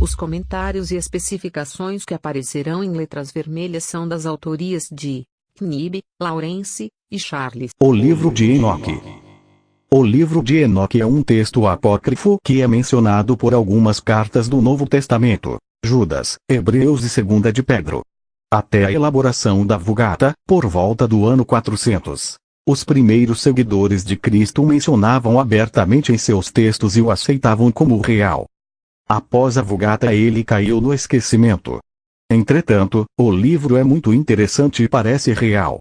Os comentários e especificações que aparecerão em letras vermelhas são das autorias de Knibb, Lawrence e Charles. O livro de Enoque. O livro de Enoque é um texto apócrifo que é mencionado por algumas cartas do Novo Testamento, Judas, Hebreus e 2 de Pedro. Até a elaboração da Vulgata, por volta do ano 400, os primeiros seguidores de Cristo o mencionavam abertamente em seus textos e o aceitavam como real. Após a Vulgata ele caiu no esquecimento. Entretanto, o livro é muito interessante e parece real.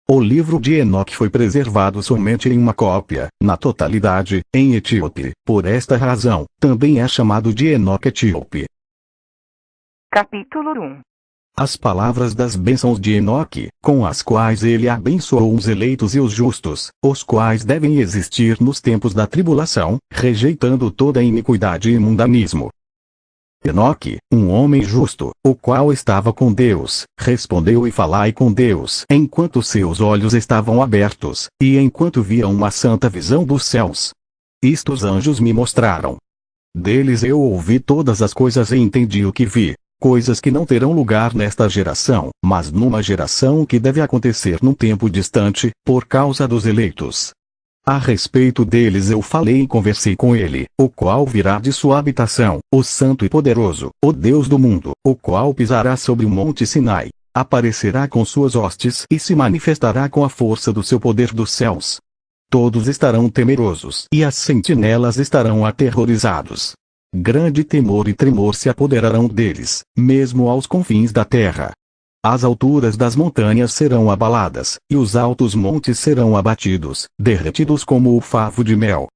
O livro de Enoque foi preservado somente em uma cópia, na totalidade, em Etíope. Por esta razão, também é chamado de Enoque Etíope. Capítulo 1. As palavras das bênçãos de Enoque, com as quais ele abençoou os eleitos e os justos, os quais devem existir nos tempos da tribulação, rejeitando toda iniquidade e mundanismo. Enoque, um homem justo, o qual estava com Deus, respondeu e falai com Deus enquanto seus olhos estavam abertos, e enquanto via uma santa visão dos céus. Isto os anjos me mostraram. Deles eu ouvi todas as coisas e entendi o que vi, coisas que não terão lugar nesta geração, mas numa geração que deve acontecer num tempo distante, por causa dos eleitos. A respeito deles eu falei e conversei com ele, o qual virá de sua habitação, o Santo e Poderoso, o Deus do mundo, o qual pisará sobre o monte Sinai, aparecerá com suas hostes e se manifestará com a força do seu poder dos céus. Todos estarão temerosos e as sentinelas estarão aterrorizados. Grande temor e tremor se apoderarão deles, mesmo aos confins da terra. As alturas das montanhas serão abaladas, e os altos montes serão abatidos, derretidos como o favo de mel.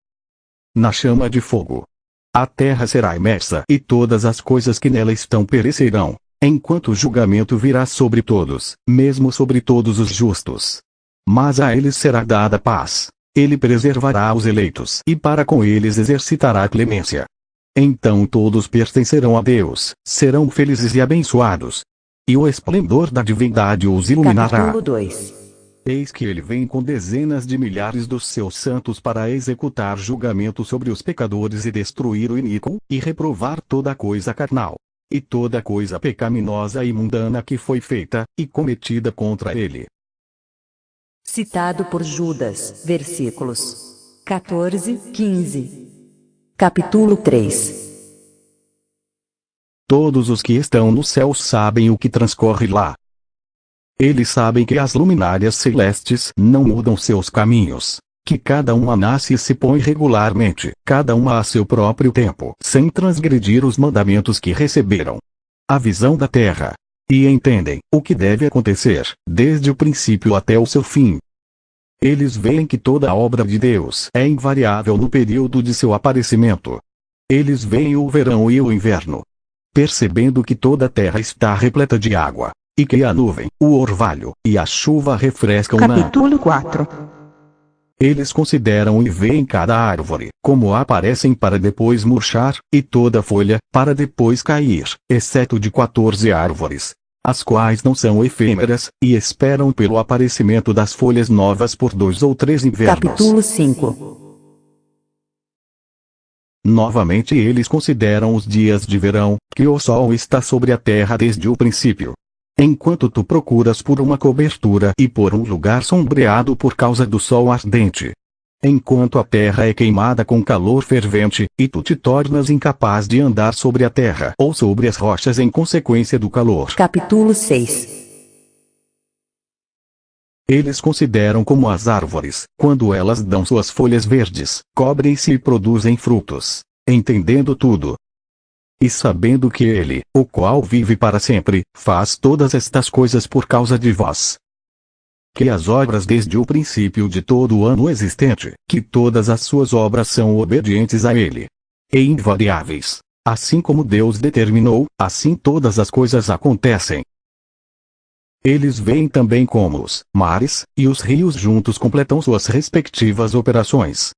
Na chama de fogo. A terra será imersa e todas as coisas que nela estão perecerão, enquanto o julgamento virá sobre todos, mesmo sobre todos os justos. Mas a eles será dada paz. Ele preservará os eleitos e para com eles exercitará a clemência. Então todos pertencerão a Deus, serão felizes e abençoados. E o esplendor da divindade os iluminará. Capítulo 2. Eis que ele vem com dezenas de milhares dos seus santos para executar julgamento sobre os pecadores e destruir o iníquo, e reprovar toda coisa carnal, e toda coisa pecaminosa e mundana que foi feita, e cometida contra ele. Citado por Judas, versículos 14, 15. Capítulo 3. Todos os que estão no céu sabem o que transcorre lá. Eles sabem que as luminárias celestes não mudam seus caminhos, que cada uma nasce e se põe regularmente, cada uma a seu próprio tempo, sem transgredir os mandamentos que receberam. A visão da terra. E entendem o que deve acontecer, desde o princípio até o seu fim. Eles veem que toda a obra de Deus é invariável no período de seu aparecimento. Eles veem o verão e o inverno, percebendo que toda a terra está repleta de água, e que a nuvem, o orvalho e a chuva refrescam Capítulo 4. Eles consideram e veem cada árvore, como aparecem para depois murchar, e toda folha, para depois cair, exceto de 14 árvores, as quais não são efêmeras, e esperam pelo aparecimento das folhas novas por 2 ou 3 invernos. Capítulo 5. Novamente eles consideram os dias de verão, que o sol está sobre a terra desde o princípio. Enquanto tu procuras por uma cobertura e por um lugar sombreado por causa do sol ardente. Enquanto a terra é queimada com calor fervente, e tu te tornas incapaz de andar sobre a terra ou sobre as rochas em consequência do calor. Capítulo 6. Eles consideram como as árvores, quando elas dão suas folhas verdes, cobrem-se e produzem frutos, entendendo tudo. E sabendo que ele, o qual vive para sempre, faz todas estas coisas por causa de vós. Que as obras desde o princípio de todo o ano existente, que todas as suas obras são obedientes a ele. E invariáveis. Assim como Deus determinou, assim todas as coisas acontecem. Eles veem também como os mares e os rios juntos completam suas respectivas operações.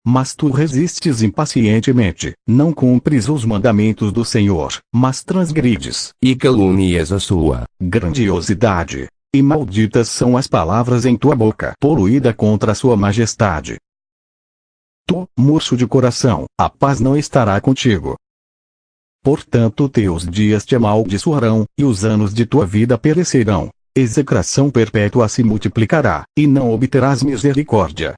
Mas tu resistes impacientemente, não cumpres os mandamentos do Senhor, mas transgrides, e calunias a sua grandiosidade. E malditas são as palavras em tua boca, poluída contra a sua majestade. Tu, murcho de coração, a paz não estará contigo. Portanto teus dias te amaldiçoarão, e os anos de tua vida perecerão. Execração perpétua se multiplicará, e não obterás misericórdia.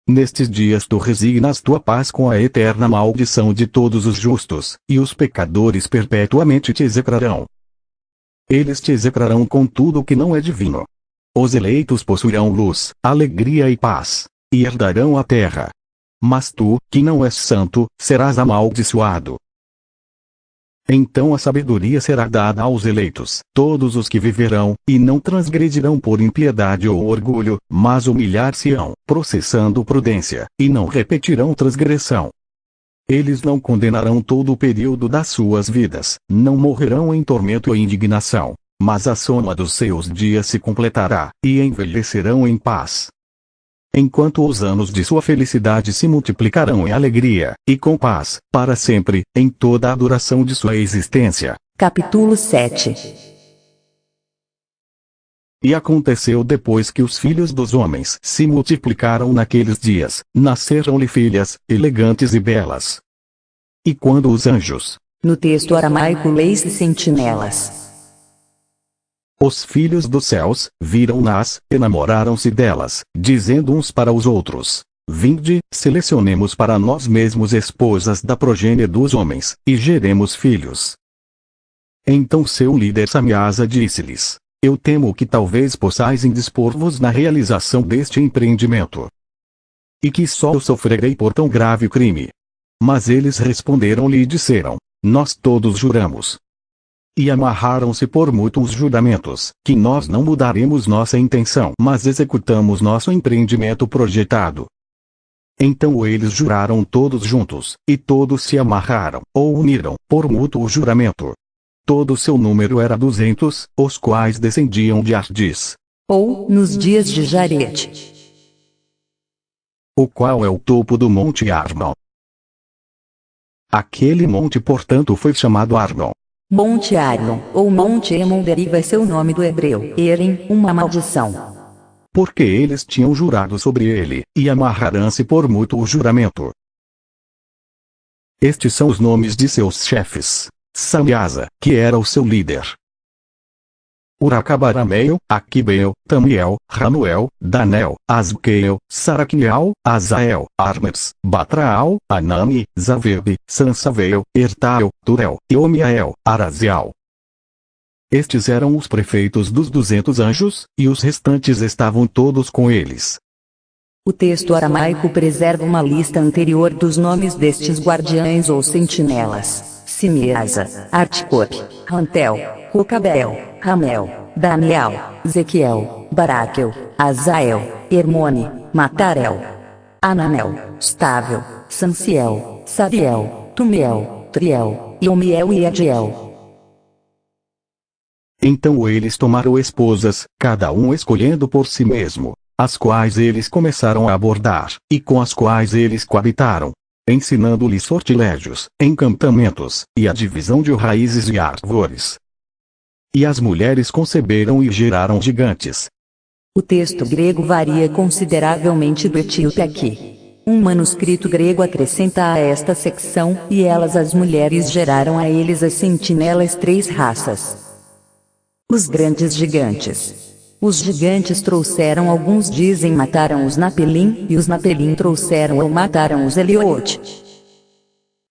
Nestes dias tu resignas tua paz com a eterna maldição de todos os justos, e os pecadores perpetuamente te execrarão. Eles te execrarão com tudo que não é divino. Os eleitos possuirão luz, alegria e paz, e herdarão a terra. Mas tu, que não és santo, serás amaldiçoado. Então a sabedoria será dada aos eleitos, todos os que viverão, e não transgredirão por impiedade ou orgulho, mas humilhar-se-ão, processando prudência, e não repetirão transgressão. Eles não condenarão todo o período das suas vidas, não morrerão em tormento e indignação, mas a soma dos seus dias se completará, e envelhecerão em paz. Enquanto os anos de sua felicidade se multiplicarão em alegria, e com paz, para sempre, em toda a duração de sua existência. Capítulo 7. E aconteceu depois que os filhos dos homens se multiplicaram naqueles dias, nasceram-lhe filhas, elegantes e belas. E quando os anjos, No texto aramaico leis-se sentinelas. os filhos dos céus, viram-nas, enamoraram-se delas, dizendo uns para os outros: Vinde, selecionemos para nós mesmos esposas da progênie dos homens, e geremos filhos. Então seu líder Samiasa disse-lhes: Eu temo que talvez possais indispor-vos na realização deste empreendimento. E que só eu sofrerei por tão grave crime. Mas eles responderam-lhe e disseram: Nós todos juramos. E amarraram-se por mútuos juramentos, que nós não mudaremos nossa intenção, mas executamos nosso empreendimento projetado. Então eles juraram todos juntos, e todos se amarraram, ou uniram, por mútuo juramento. Todo seu número era 200, os quais descendiam de Ardis, Ou, nos dias de Jarete. o qual é o topo do monte Arnon. Aquele monte portanto foi chamado Arnon. Monte Arnon, ou Monte Emon deriva seu nome do hebreu, Erem, uma maldição. Porque eles tinham jurado sobre ele, e amarraram-se por mútuo juramento. Estes são os nomes de seus chefes. Samiasa, que era o seu líder. Uracabarameu, Aquibeu, Tamiel, Ramuel, Danel, Azqueel, Saraquiel, Azael, Armes, Batraal, Anami, Zavebe, Sansaveu, Ertael, Turel, e Omiael, Arazial. Estes eram os prefeitos dos 200 anjos, e os restantes estavam todos com eles. O texto aramaico preserva uma lista anterior dos nomes destes guardiães ou sentinelas. Simiasa, Articop, Rantel, Rocabel, Ramel, Daniel, Zequiel, Baraquel, Azael, Hermone, Matarel, Ananel, Stável, Sanciel, Sadiel, Tumiel, Triel, Iomiel e Adiel. Então eles tomaram esposas, cada um escolhendo por si mesmo, as quais eles começaram a abordar, e com as quais eles coabitaram, ensinando-lhes sortilégios, encantamentos, e a divisão de raízes e árvores. E as mulheres conceberam e geraram gigantes. O texto grego varia consideravelmente do etíope aqui. Um manuscrito grego acrescenta a esta secção, e elas as mulheres geraram a eles as sentinelas 3 raças. Os grandes gigantes. Os gigantes trouxeram, alguns dizem mataram os Napelim, e os Napelim trouxeram ou mataram os Eliote.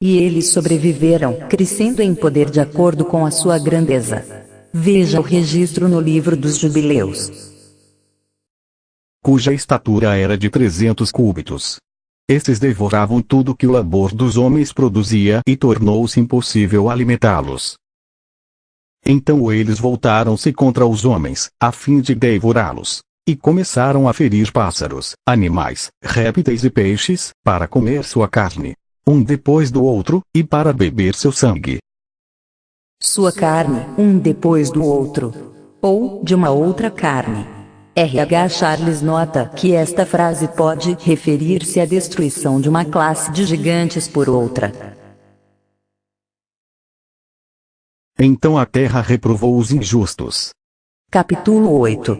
E eles sobreviveram, crescendo em poder de acordo com a sua grandeza. Veja o registro no livro dos Jubileus. Cuja estatura era de 300 cúbitos. Estes devoravam tudo que o labor dos homens produzia e tornou-se impossível alimentá-los. Então eles voltaram-se contra os homens, a fim de devorá-los. E começaram a ferir pássaros, animais, répteis e peixes, para comer sua carne, um depois do outro, e para beber seu sangue. Sua carne, um depois do outro. Ou, de uma outra carne. R.H. Charles nota que esta frase pode referir-se à destruição de uma classe de gigantes por outra. Então a terra reprovou os injustos. Capítulo 8.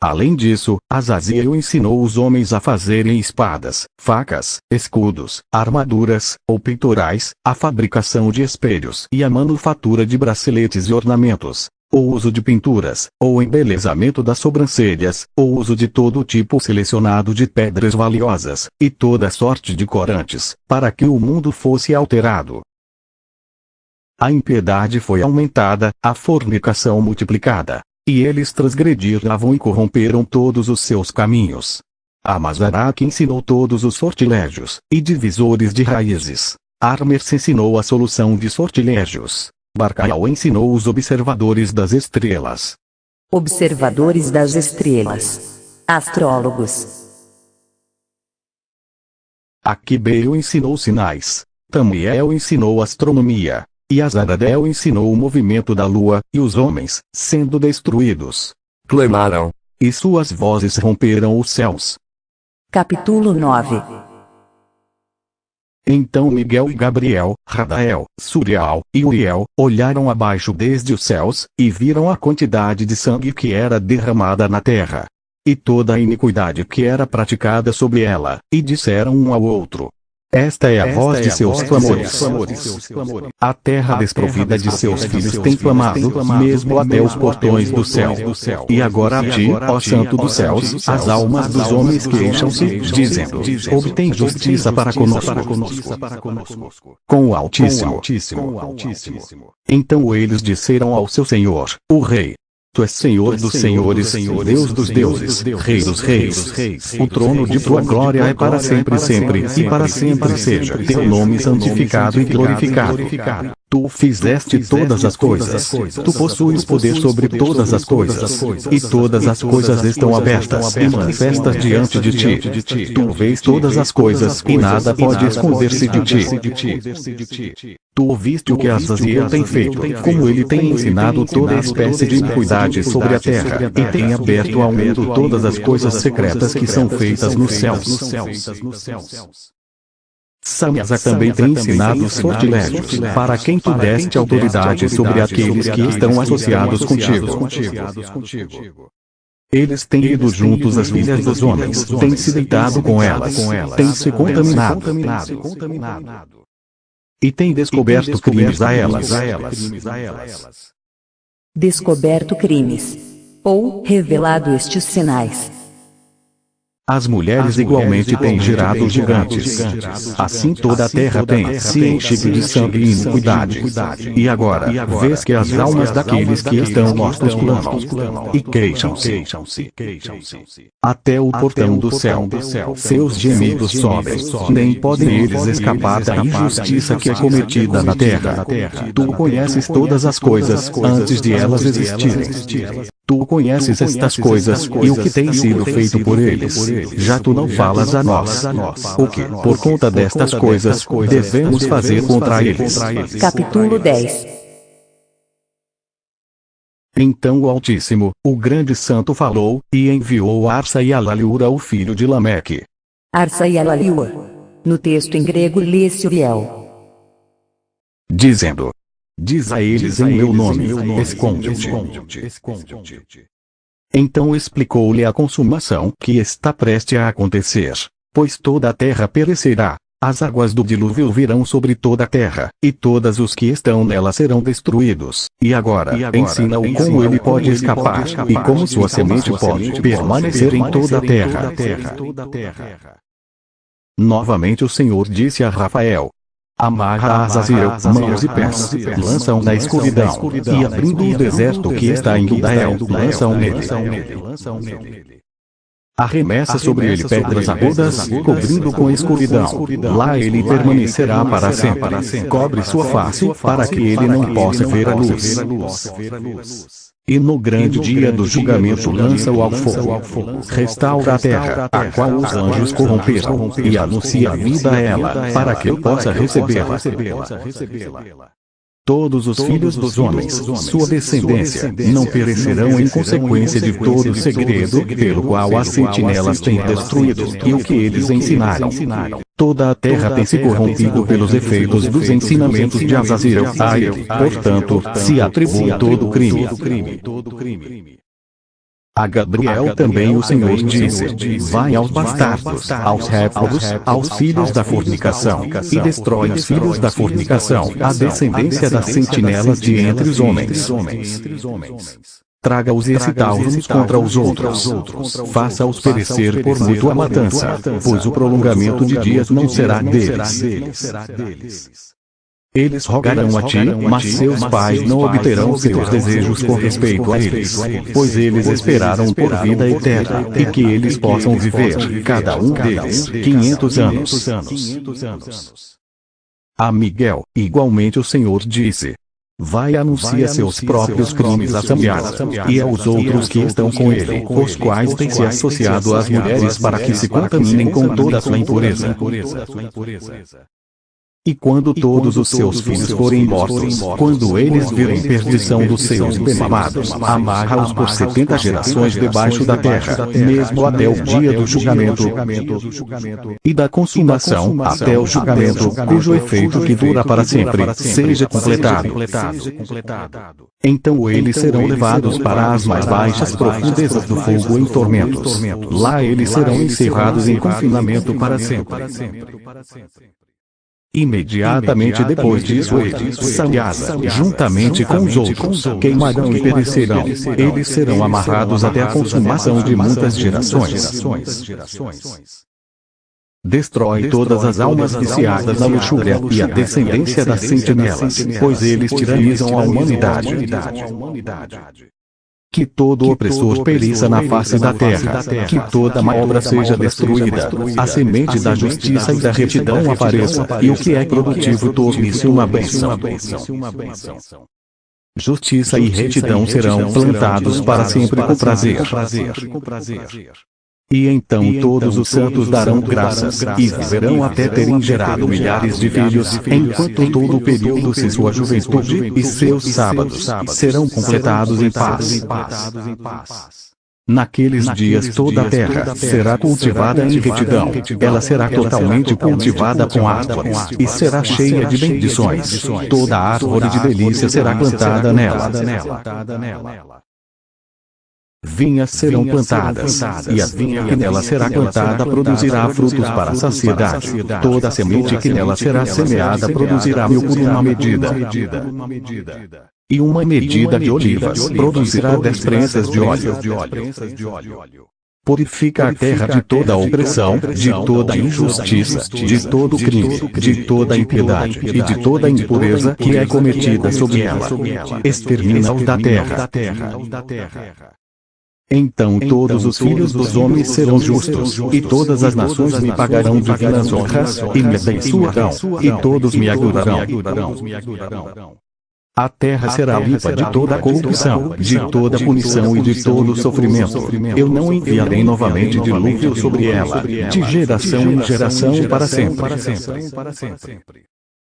Além disso, Azaziel ensinou os homens a fazerem espadas, facas, escudos, armaduras, ou peitorais, a fabricação de espelhos e a manufatura de braceletes e ornamentos, o uso de pinturas, ou embelezamento das sobrancelhas, o uso de todo tipo selecionado de pedras valiosas, e toda sorte de corantes, para que o mundo fosse alterado. A impiedade foi aumentada, a fornicação multiplicada. E eles transgrediram e corromperam todos os seus caminhos. Amazaraque ensinou todos os sortilégios, e divisores de raízes. Armers ensinou a solução de sortilégios. Barcael ensinou os observadores das estrelas. Observadores das estrelas. Astrólogos. Aquibeu ensinou sinais. Tamiel ensinou astronomia. E Azaradel ensinou o movimento da lua, e os homens, sendo destruídos, clamaram, e suas vozes romperam os céus. Capítulo 9. Então Miguel e Gabriel, Radael, Suriel e Uriel, olharam abaixo desde os céus, e viram a quantidade de sangue que era derramada na terra, e toda a iniquidade que era praticada sobre ela, e disseram um ao outro: esta é a voz de seus clamores. A terra desprovida de seus filhos tem clamado, mesmo até os portões do céu. E agora a ti, ó Santo dos céus, as almas dos homens queixam-se, dizendo: obtém justiça para conosco. Com o Altíssimo. Então eles disseram ao seu Senhor, o Rei: Tu és Senhor dos senhores, Deus dos deuses, Rei dos reis. O trono de tua glória é para sempre e para sempre seja teu nome santificado e glorificado. Tu fizeste todas as coisas. Tu possuis poder sobre todas as coisas. E todas as coisas estão abertas e manifestas diante de ti. Tu vês todas as coisas e nada pode esconder-se de ti. Tu ouviste o que Azaziel tem feito, como ele tem ensinado toda espécie de iniquidade sobre a terra, e tem aberto ao mundo todas as coisas secretas que são feitas nos céus. Samiasa também tem ensinado sortilégios, para quem tu deste autoridade sobre aqueles que estão associados contigo. Eles têm ido juntos às filhas dos homens, têm se deitado com elas, têm se contaminado. E tem descoberto crimes a elas. Descoberto crimes. Ou revelado estes sinais. As mulheres igualmente têm gerado gigantes. Assim toda a terra tem se enchido de sangue e iniquidade. E agora, vês que as almas daqueles que estão mortos clamam, e queixam-se. Até o portão do céu. Seus gemidos sobem. Nem podem eles escapar da injustiça que é cometida na terra. Tu conheces todas as coisas antes de elas existirem. Tu conheces estas coisas, e o que tem sido feito por eles. Já tu não falas a nós. O que, por conta destas coisas, devemos fazer contra eles. Capítulo 10. Então o Altíssimo, o grande santo falou, e enviou Arsa e Alaliura o filho de Lameque. Arsa e Alaliua. No texto em grego lê-se Uriel. Dizendo: diz a eles em meu nome, esconde-te. Então explicou-lhe a consumação que está prestes a acontecer, pois toda a terra perecerá, as águas do dilúvio virão sobre toda a terra, e todos os que estão nela serão destruídos. E agora, ensina-o como ele pode escapar, e como sua semente pode permanecer em toda a terra. Novamente o Senhor disse a Rafael: amarra Azaziel, mãos e pés, lança-o na escuridão, e abrindo o deserto que está em Gidael, lança-o nele. Arremessa sobre ele pedras agudas, cobrindo com escuridão. Lá ele permanecerá para sempre. Cobre sua face, para que ele não possa ver a luz. E no grande dia do julgamento lança-o ao fogo. Restaura a terra, a qual os anjos corromperam, e anuncia a vida a ela, para que eu possa recebê-la. Todos os filhos dos homens, sua descendência, não perecerão em consequência de todo o segredo, pelo qual as sentinelas têm destruído, e o que eles ensinaram. Toda a terra tem se corrompido pelos efeitos dos ensinamentos de Azaziel a ele, portanto, se atribui todo o crime. A Gabriel também o Senhor disse: vai aos bastardos, aos réprobos, aos filhos da fornicação, e destrói os filhos da fornicação, a descendência das sentinelas de entre os homens. Traga-os e excitá-los contra os outros. Faça-os perecer por mútua matança, pois o prolongamento de dias não será deles. Eles rogarão a ti, mas seus pais não obterão seus desejos com respeito a eles, pois eles esperaram por vida eterna, e que eles possam viver, cada um deles, 500 anos. A Miguel, igualmente o Senhor disse: vai e anuncia seus próprios crimes a Sambiás, e aos outros que estão com ele, os quais têm se associado às mulheres para que se contaminem com toda a sua impureza. E quando todos os seus filhos forem mortos, quando eles virem perdição dos seus bem-amados, amarra-os por 70 gerações debaixo da terra, mesmo até o dia do julgamento e da consumação, até o julgamento, cujo efeito que dura para sempre, seja completado. Então eles serão levados para as mais baixas profundezas do fogo em tormentos. Lá eles serão encerrados em confinamento para sempre. Imediatamente depois disso eles, Sambiás, juntamente com os outros, queimarão e perecerão. Eles serão amarrados até a consumação de muitas gerações. Destrói todas as almas viciadas na luxúria e a descendência das sentinelas, pois eles tiranizam a humanidade. Que todo opressor pereça na face da terra, que toda má obra seja destruída, a semente da justiça e da retidão apareça, e o que é produtivo torne-se uma bênção. Justiça e retidão serão plantados para sempre com prazer. E então todos os santos darão graças, e viverão até terem gerado milhares de filhos, enquanto todo o período de sua juventude e seus sábados serão completados em paz. Naqueles dias toda a terra será cultivada em retidão, ela será totalmente cultivada com árvores, e será cheia de bendições. Toda árvore de delícia será plantada nela. Vinhas serão plantadas, e a vinha que nela será plantada produzirá frutos para a saciedade. Toda a semente que nela será semeada produzirá mil por uma medida. E uma medida de olivas produzirá 10 prensas de óleo. Purifica a terra de toda a opressão, de toda a injustiça, de todo o crime, de toda a impiedade e de toda a impureza que é cometida sobre ela. Extermina-os da terra. Então todos os filhos dos homens serão justos, e todas as nações me pagarão divinas honras, e me abençoarão, e todos me adorarão. A terra será limpa de toda a corrupção, de toda a punição e de todo o sofrimento. Eu não enviarei novamente dilúvio sobre ela, de geração em geração para sempre.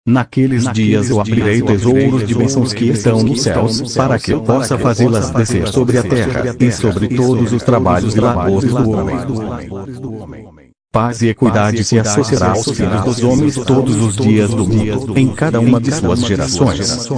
Naqueles dias eu abrirei tesouros de bênçãos que estão nos céus, para que eu possa fazê-las descer sobre a terra, e sobre todos os trabalhos e labores do homem. Paz e equidade se associará aos filhos dos homens todos os dias do mundo, em cada uma de suas gerações.